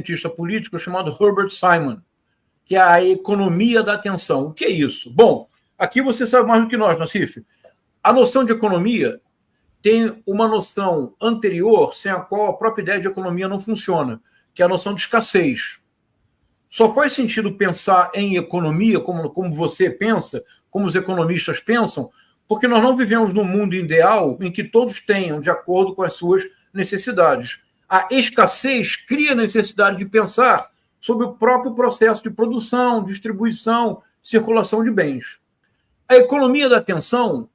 cientista político chamado Herbert Simon, que é a economia da atenção. O que é isso? Bom, aqui você sabe mais do que nós, Nassif. A noção de economia tem uma noção anterior, sem a qual a própria ideia de economia não funciona, que é a noção de escassez. Só faz sentido pensar em economia como você pensa, como os economistas pensam, porque nós não vivemos num mundo ideal em que todos tenham de acordo com as suas necessidades. A escassez cria a necessidade de pensar sobre o próprio processo de produção, distribuição, circulação de bens. A economia da atenção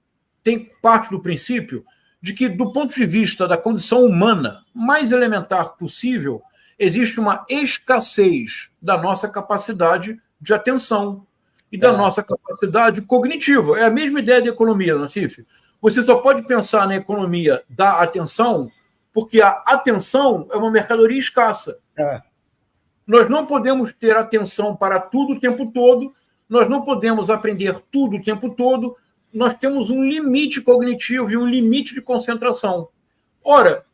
tem parte do princípio de que, do ponto de vista da condição humana mais elementar possível, existe uma escassez da nossa capacidade de atenção e da nossa capacidade cognitiva. É a mesma ideia de economia, Nassif. Você só pode pensar na economia da atenção porque a atenção é uma mercadoria escassa. Nós não podemos ter atenção para tudo o tempo todo, nós não podemos aprender tudo o tempo todo, nós temos um limite cognitivo e um limite de concentração. Ora,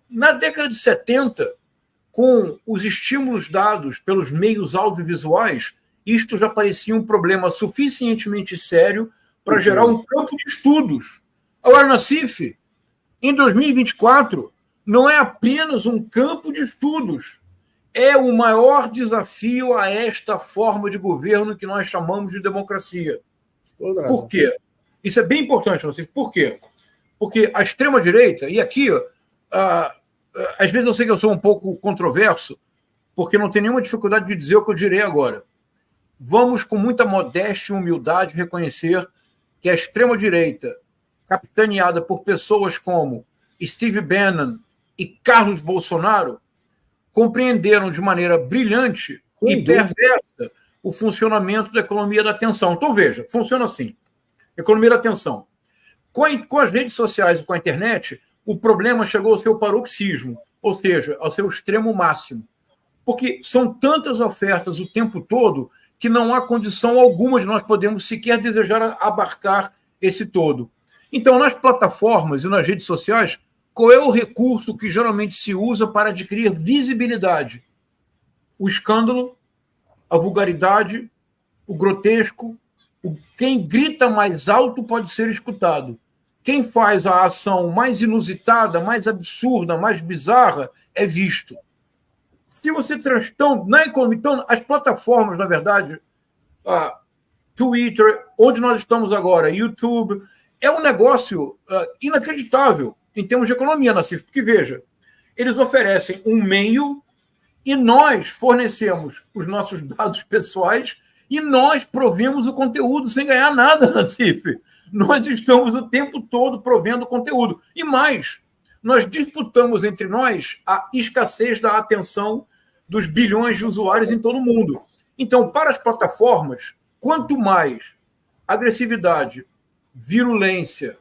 na década de 70, com os estímulos dados pelos meios audiovisuais, isto já parecia um problema suficientemente sério para gerar um campo de estudos. Agora, Nassif, em 2024, não é apenas um campo de estudos, é o maior desafio a esta forma de governo que nós chamamos de democracia. Por quê? Isso é bem importante, Nassif. Por quê? Porque a extrema-direita, e aqui, às vezes eu sei que eu sou um pouco controverso, porque não tenho nenhuma dificuldade de dizer o que eu direi agora. Vamos, com muita modéstia e humildade, reconhecer que a extrema-direita, capitaneada por pessoas como Steve Bannon e Carlos Bolsonaro, compreenderam de maneira brilhante e perversa o funcionamento da economia da atenção. Então, veja, funciona assim. Economia da atenção. Com as redes sociais e com a internet, o problema chegou ao seu paroxismo, ou seja, ao seu extremo máximo. Porque são tantas ofertas o tempo todo que não há condição alguma de nós podermos sequer desejar abarcar esse todo. Então, nas plataformas e nas redes sociais, qual é o recurso que geralmente se usa para adquirir visibilidade? O escândalo, a vulgaridade, o grotesco. Quem grita mais alto pode ser escutado. Quem faz a ação mais inusitada, mais absurda, mais bizarra, é visto. Se você na economia, então, as plataformas, na verdade, Twitter, onde nós estamos agora, YouTube, é um negócio inacreditável em termos de economia, Nassif, porque, veja, eles oferecem um meio e nós fornecemos os nossos dados pessoais e nós provemos o conteúdo sem ganhar nada, Nassif. Nós estamos o tempo todo provendo conteúdo. E mais, nós disputamos entre nós a escassez da atenção dos bilhões de usuários em todo o mundo. Então, para as plataformas, quanto mais agressividade, virulência,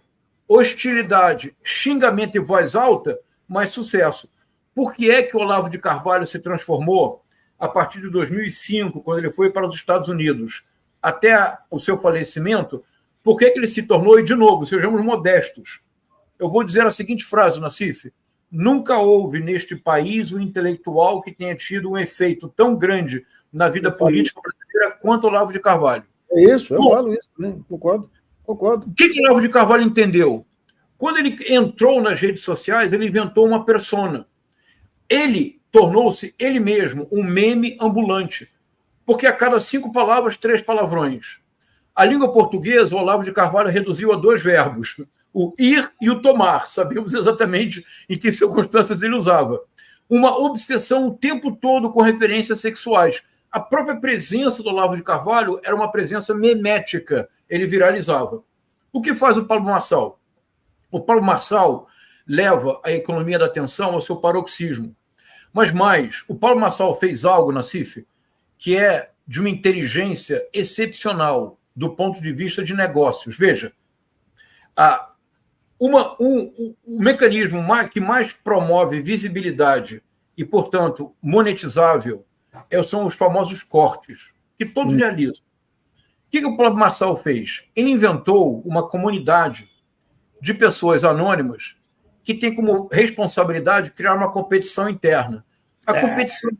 hostilidade, xingamento e voz alta, mais sucesso. Por que é que o Olavo de Carvalho se transformou a partir de 2005, quando ele foi para os Estados Unidos, até o seu falecimento? Por que ele se tornou, e de novo, sejamos modestos, eu vou dizer a seguinte frase, Nassif: nunca houve neste país um intelectual que tenha tido um efeito tão grande na vida política brasileira quanto o Olavo de Carvalho. É isso, eu falo isso, né? Concordo. O que o Olavo de Carvalho entendeu? Quando ele entrou nas redes sociais, ele inventou uma persona. Ele tornou-se, ele mesmo, um meme ambulante, porque a cada 5 palavras, 3 palavrões. A língua portuguesa, o Olavo de Carvalho reduziu a 2 verbos, o ir e o tomar. Sabíamos exatamente em que circunstâncias ele usava. Uma obsessão o tempo todo com referências sexuais. A própria presença do Olavo de Carvalho era uma presença memética. Ele viralizava. O que faz o Paulo Marçal? O Paulo Marçal leva a economia da atenção ao seu paroxismo. Mas mais, o Paulo Marçal fez algo, Nassif, que é de uma inteligência excepcional do ponto de vista de negócios. Veja, o mecanismo que mais promove visibilidade e, portanto, monetizável são os famosos cortes, que todos realizam. O que o Paulo Marçal fez? Ele inventou uma comunidade de pessoas anônimas que tem como responsabilidade criar uma competição interna. A competição